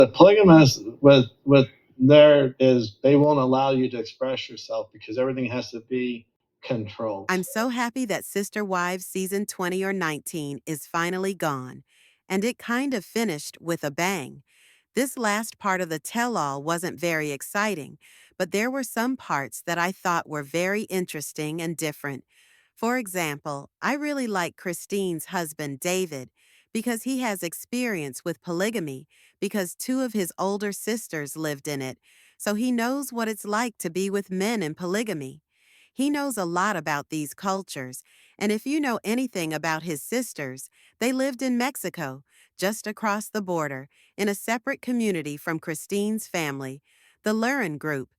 The polygamous with there is they won't allow you to express yourself because everything has to be controlled. I'm so happy that Sister Wives season 20 or 19 is finally gone, and it kind of finished with a bang. This last part of the tell-all wasn't very exciting, but there were some parts that I thought were very interesting and different. For example, I really like Christine's husband, David, because he has experience with polygamy because two of his older sisters lived in it, so he knows what it's like to be with men in polygamy. He knows a lot about these cultures, and if you know anything about his sisters, they lived in Mexico, just across the border, in a separate community from Christine's family, the Lurin group,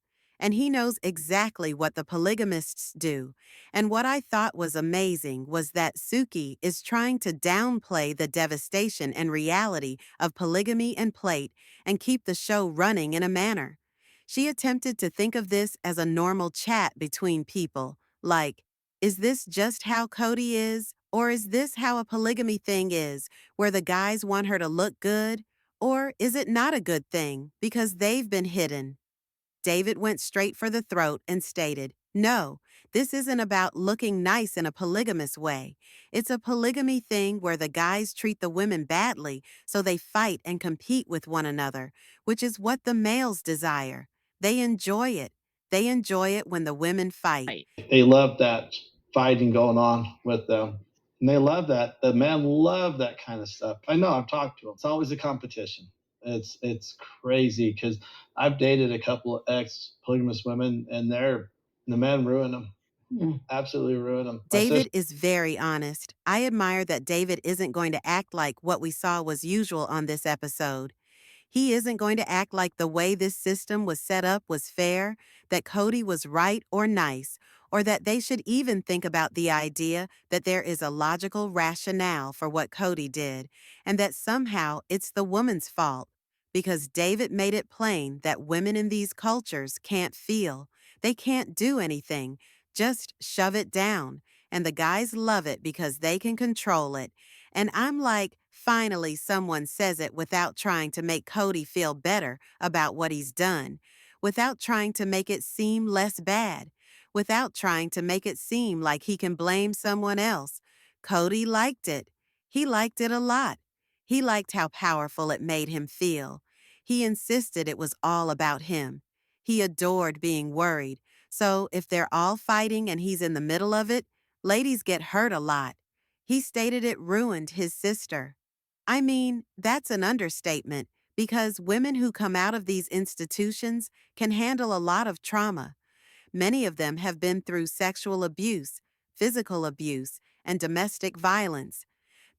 and he knows exactly what the polygamists do. And what I thought was amazing was that Suki is trying to downplay the devastation and reality of polygamy and plate and keep the show running in a manner. She attempted to think of this as a normal chat between people, like, is this just how Kody is? Or is this how a polygamy thing is, where the guys want her to look good? Or is it not a good thing because they've been hidden? David went straight for the throat and stated, no, this isn't about looking nice in a polygamous way. It's a polygamy thing where the guys treat the women badly, so they fight and compete with one another, which is what the males desire. They enjoy it. They enjoy it when the women fight. Right. They love that fighting going on with them. And they love that. The men love that kind of stuff. I know, I've talked to them. It's always a competition. It's crazy because I've dated a couple of ex polygamous women, and the men ruin them. Absolutely ruin them. My sister. David is very honest. I admire that David isn't going to act like what we saw was usual on this episode. He isn't going to act like the way this system was set up was fair, that Kody was right or nice, or that they should even think about the idea that there is a logical rationale for what Kody did, and that somehow it's the woman's fault. Because David made it plain that women in these cultures can't feel. They can't do anything. Just shove it down. And the guys love it because they can control it. And I'm like, finally someone says it without trying to make Kody feel better about what he's done, without trying to make it seem less bad, without trying to make it seem like he can blame someone else. Kody liked it. He liked it a lot. He liked how powerful it made him feel. He insisted it was all about him. He adored being worried. So if they're all fighting and he's in the middle of it, ladies get hurt a lot. He stated it ruined his sister. I mean, that's an understatement because women who come out of these institutions can handle a lot of trauma. Many of them have been through sexual abuse, physical abuse, and domestic violence.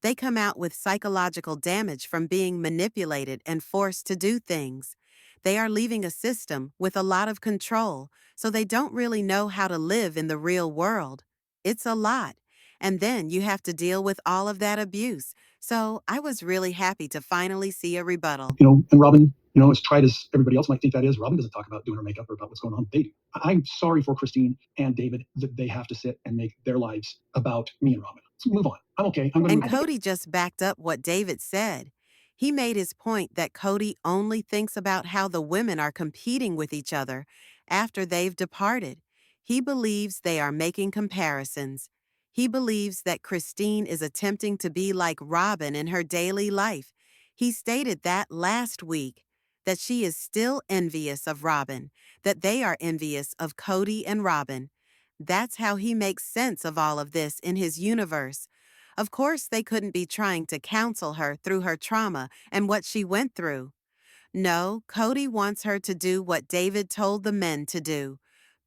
They come out with psychological damage from being manipulated and forced to do things. They are leaving a system with a lot of control, so they don't really know how to live in the real world. It's a lot. And then you have to deal with all of that abuse. So I was really happy to finally see a rebuttal. And Robyn, as tried as everybody else might think that is, Robyn doesn't talk about doing her makeup or about what's going on. They do. I'm sorry for Christine and David that they have to sit and make their lives about me and Robyn. Let's move on. I'm okay. I'm going And to move on. Kody just backed up what David said. He made his point that Kody only thinks about how the women are competing with each other after they've departed. He believes they are making comparisons. He believes that Christine is attempting to be like Robyn in her daily life. He stated that last week, that she is still envious of Robyn, that they are envious of Kody and Robyn. That's how he makes sense of all of this in his universe. Of course, they couldn't be trying to counsel her through her trauma and what she went through. No, Kody wants her to do what David told the men to do.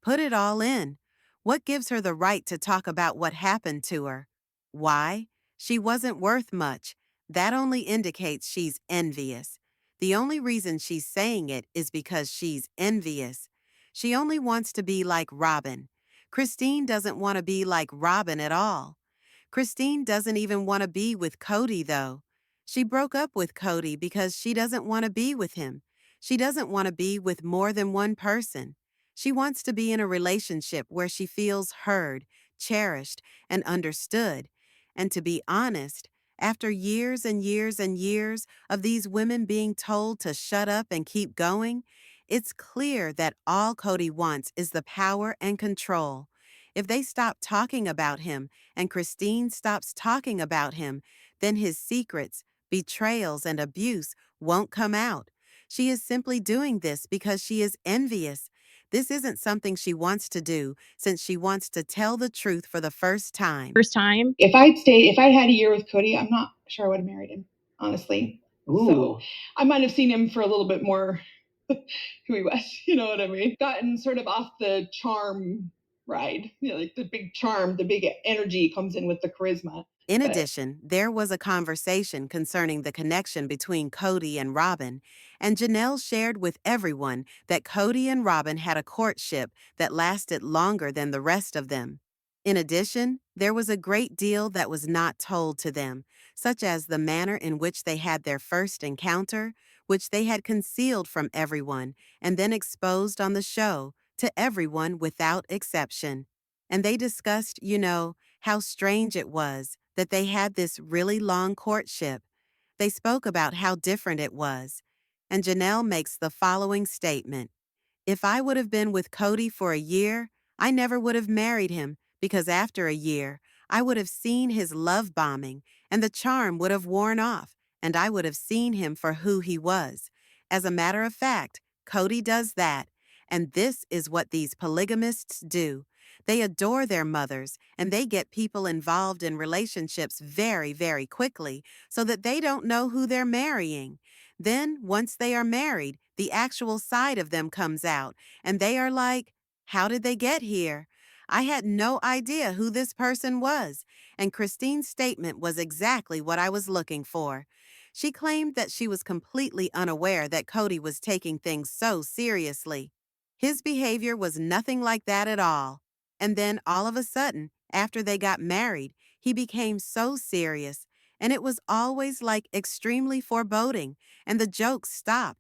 Put it all in. What gives her the right to talk about what happened to her? Why? She wasn't worth much. That only indicates she's envious. The only reason she's saying it is because she's envious. She only wants to be like Robyn. Christine doesn't want to be like Robyn at all. Christine doesn't even want to be with Kody, though. She broke up with Kody because she doesn't want to be with him. She doesn't want to be with more than one person. She wants to be in a relationship where she feels heard, cherished, and understood. And to be honest, After years and years and years of these women being told to shut up and keep going, it's clear that all Kody wants is the power and control. If they stop talking about him and Christine stops talking about him, then his secrets, betrayals, and abuse won't come out. She is simply doing this because she is envious. This isn't something she wants to do since she wants to tell the truth for the first time. If I had a year with Kody, I'm not sure I would have married him, honestly. Ooh. So I might have seen him for a little bit more who he was, you know what I mean? Gotten sort of off the charm ride, you know, like the big charm, the big energy comes in with the charisma. In addition, there was a conversation concerning the connection between Cody and Robyn, and Janelle shared with everyone that Cody and Robyn had a courtship that lasted longer than the rest of them. In addition, there was a great deal that was not told to them, such as the manner in which they had their first encounter, which they had concealed from everyone and then exposed on the show to everyone without exception. And they discussed, how strange it was that they had this really long courtship. They spoke about how different it was. And Janelle makes the following statement. If I would have been with Kody for a year, I never would have married him because after a year, I would have seen his love bombing and the charm would have worn off and I would have seen him for who he was. As a matter of fact, Kody does that. And this is what these polygamists do. They adore their mothers and they get people involved in relationships very, very quickly so that they don't know who they're marrying. Then, once they are married, the actual side of them comes out, and they are like, how did they get here? I had no idea who this person was, and Christine's statement was exactly what I was looking for. She claimed that she was completely unaware that Kody was taking things so seriously. His behavior was nothing like that at all. And then, all of a sudden, after they got married, he became so serious, and it was always like extremely foreboding, and the jokes stopped.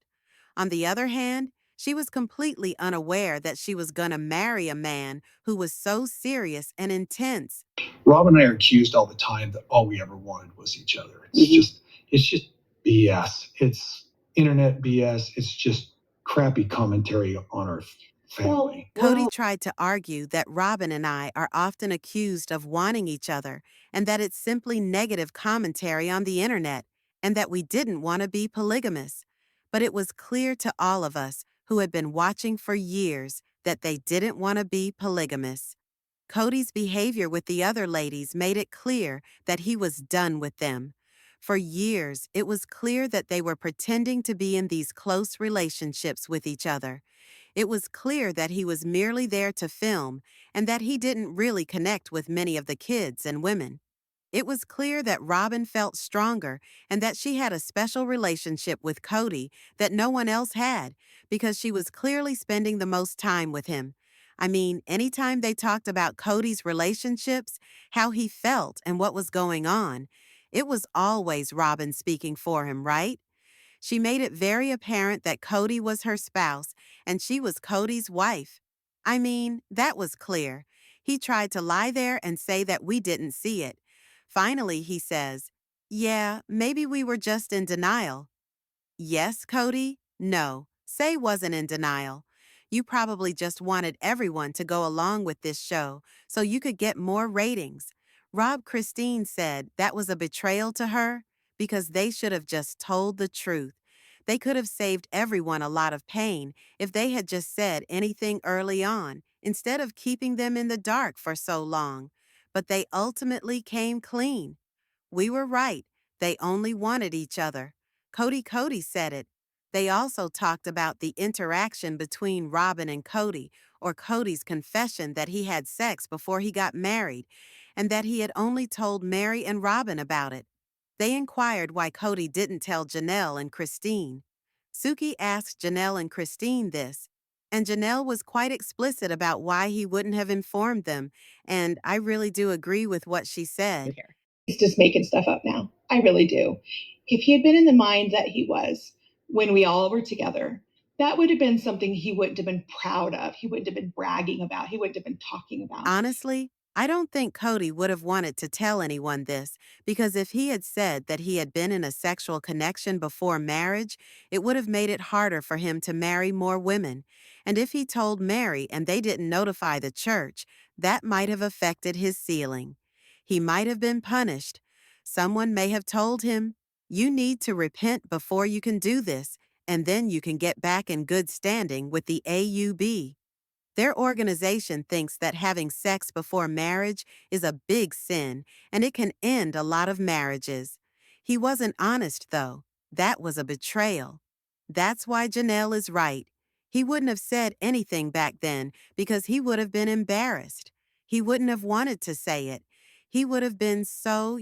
On the other hand, she was completely unaware that she was going to marry a man who was so serious and intense. Rob and I are accused all the time that all we ever wanted was each other. It's just BS. It's internet BS. It's just crappy commentary on our family. Kody tried to argue that Robyn and I are often accused of wanting each other and that it's simply negative commentary on the internet and that we didn't want to be polygamous. But it was clear to all of us who had been watching for years that they didn't want to be polygamous. Kody's behavior with the other ladies made it clear that he was done with them. For years, it was clear that they were pretending to be in these close relationships with each other. It was clear that he was merely there to film and that he didn't really connect with many of the kids and women. It was clear that Robyn felt stronger and that she had a special relationship with Kody that no one else had because she was clearly spending the most time with him. I mean, anytime they talked about Kody's relationships, how he felt and what was going on, it was always Robyn speaking for him, right? She made it very apparent that Kody was her spouse and she was Kody's wife. I mean, that was clear. He tried to lie there and say that we didn't see it. Finally, he says, yeah, maybe we were just in denial. Yes, Kody? No, Say wasn't in denial. You probably just wanted everyone to go along with this show so you could get more ratings. Christine said that was a betrayal to her because they should have just told the truth. They could have saved everyone a lot of pain if they had just said anything early on instead of keeping them in the dark for so long. But they ultimately came clean. We were right. They only wanted each other. Cody said it. They also talked about the interaction between Robyn and Kody, or Kody's confession that he had sex before he got married, and that he had only told Mary and Robyn about it. They inquired why Kody didn't tell Janelle and Christine. Suki asked Janelle and Christine this, and Janelle was quite explicit about why he wouldn't have informed them, and I really do agree with what she said. He's just making stuff up now. I really do. If he had been in the mind that he was when we all were together, that would have been something he wouldn't have been proud of. He wouldn't have been bragging about. He wouldn't have been talking about. Honestly, I don't think Kody would have wanted to tell anyone this, because if he had said that he had been in a sexual connection before marriage, it would have made it harder for him to marry more women. And if he told Mary and they didn't notify the church, that might have affected his sealing. He might have been punished. Someone may have told him, "You need to repent before you can do this, and then you can get back in good standing with the AUB." Their organization thinks that having sex before marriage is a big sin, and it can end a lot of marriages. He wasn't honest, though. That was a betrayal. That's why Janelle is right. He wouldn't have said anything back then because he would have been embarrassed. He wouldn't have wanted to say it. He would have been so,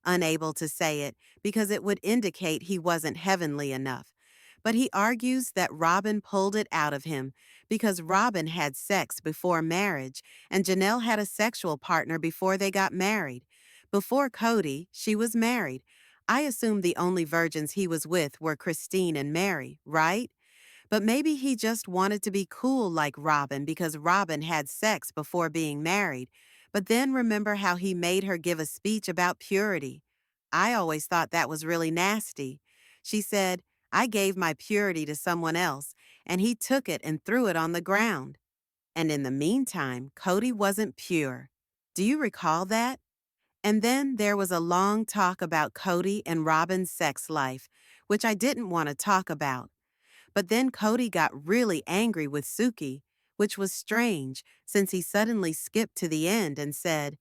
unable to say it because it would indicate he wasn't heavenly enough. But he argues that Robyn pulled it out of him because Robyn had sex before marriage and Janelle had a sexual partner before they got married. Before Kody, she was married. I assume the only virgins he was with were Christine and Mary, right? But maybe he just wanted to be cool like Robyn because Robyn had sex before being married. But then remember how he made her give a speech about purity. I always thought that was really nasty. She said, "I gave my purity to someone else, and he took it and threw it on the ground." And in the meantime, Kody wasn't pure. Do you recall that? And then there was a long talk about Kody and Robyn's sex life, which I didn't want to talk about. But then Kody got really angry with Suki, which was strange since he suddenly skipped to the end and said,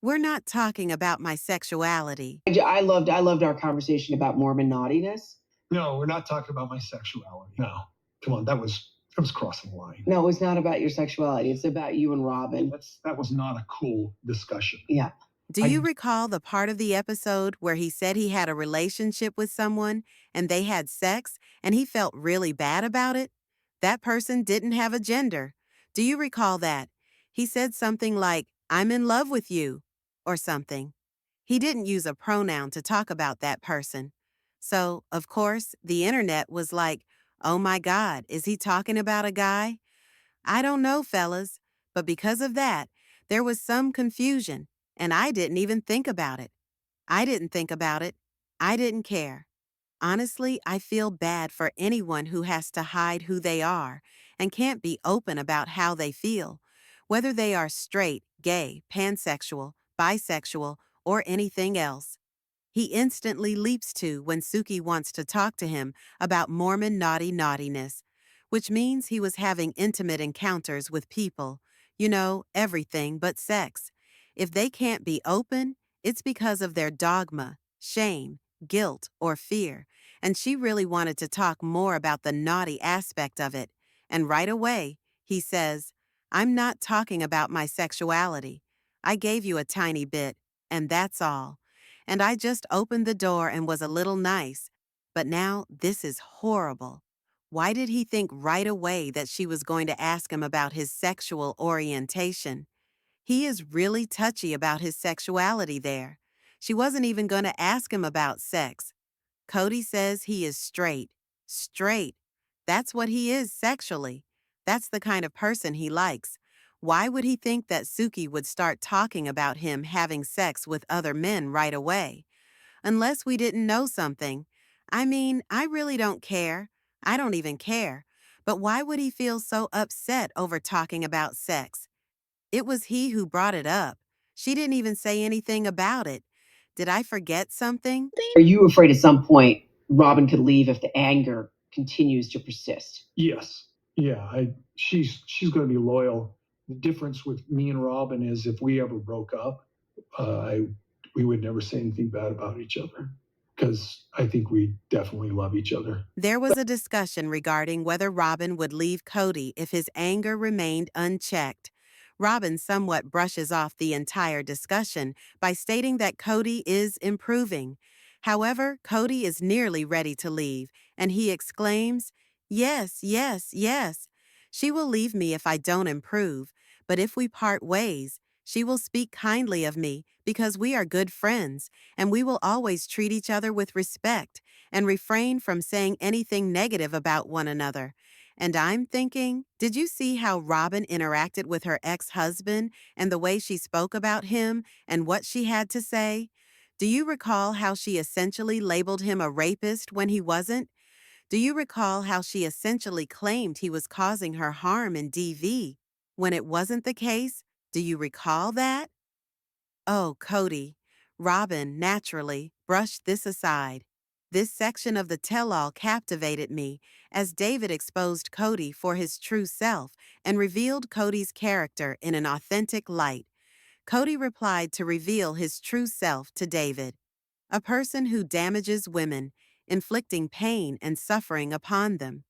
"We're not talking about my sexuality." I loved our conversation about Mormon naughtiness. No, we're not talking about my sexuality. No, come on, that was crossing the line. No, it's not about your sexuality. It's about you and Robyn. That was not a cool discussion. Yeah. Do you recall the part of the episode where he said he had a relationship with someone and they had sex and he felt really bad about it? That person didn't have a gender. Do you recall that? He said something like, "I'm in love with you," or something. He didn't use a pronoun to talk about that person. So, of course, the internet was like, "Oh my God, is he talking about a guy?" I don't know, fellas, but because of that, there was some confusion, and I didn't even think about it. I didn't think about it. I didn't care. Honestly, I feel bad for anyone who has to hide who they are and can't be open about how they feel, whether they are straight, gay, pansexual, bisexual, or anything else. He instantly leaps to when Suki wants to talk to him about Mormon naughtiness, which means he was having intimate encounters with people, everything but sex. If they can't be open, it's because of their dogma, shame, guilt, or fear, and she really wanted to talk more about the naughty aspect of it. And right away, he says, "I'm not talking about my sexuality. I gave you a tiny bit, and that's all. And I just opened the door and was a little nice. But now this is horrible." Why did he think right away that she was going to ask him about his sexual orientation? He is really touchy about his sexuality there. She wasn't even going to ask him about sex. Kody says he is straight. Straight. That's what he is sexually. That's the kind of person he likes. Why would he think that Suki would start talking about him having sex with other men right away? Unless we didn't know something. I mean, I really don't care. I don't even care. But why would he feel so upset over talking about sex? It was he who brought it up. She didn't even say anything about it. Did I forget something? Are you afraid at some point Robyn could leave if the anger continues to persist? Yes. Yeah. She's going to be loyal. The difference with me and Robyn is if we ever broke up, we would never say anything bad about each other because I think we definitely love each other. There was a discussion regarding whether Robyn would leave Kody if his anger remained unchecked. Robyn somewhat brushes off the entire discussion by stating that Kody is improving. However, Kody is nearly ready to leave, and he exclaims, "Yes, yes, yes. She will leave me if I don't improve, but if we part ways, she will speak kindly of me because we are good friends, and we will always treat each other with respect and refrain from saying anything negative about one another. And I'm thinking, did you see how Robyn interacted with her ex-husband and the way she spoke about him and what she had to say? Do you recall how she essentially labeled him a rapist when he wasn't? Do you recall how she essentially claimed he was causing her harm in DV when it wasn't the case? Do you recall that? Oh, Kody. Robyn, naturally, brushed this aside. This section of the tell-all captivated me as David exposed Kody for his true self and revealed Kody's character in an authentic light. Kody replied to reveal his true self to David, a person who damages women, inflicting pain and suffering upon them.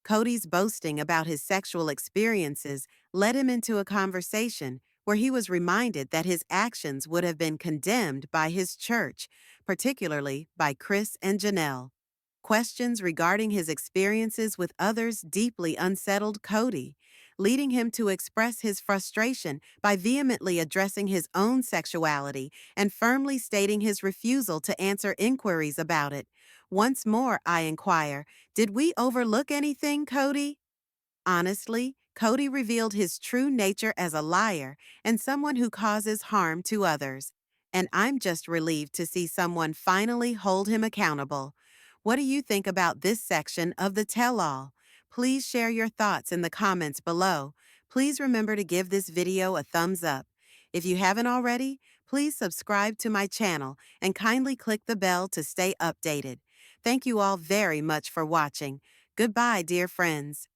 Kody's boasting about his sexual experiences led him into a conversation where he was reminded that his actions would have been condemned by his church, particularly by Chris and Janelle. Questions regarding his experiences with others deeply unsettled Kody, leading him to express his frustration by vehemently addressing his own sexuality and firmly stating his refusal to answer inquiries about it. Once more, I inquire, did we overlook anything, Kody? Honestly, Kody revealed his true nature as a liar and someone who causes harm to others. And I'm just relieved to see someone finally hold him accountable. What do you think about this section of the tell-all? Please share your thoughts in the comments below. Please remember to give this video a thumbs up. If you haven't already, please subscribe to my channel and kindly click the bell to stay updated. Thank you all very much for watching. Goodbye, dear friends.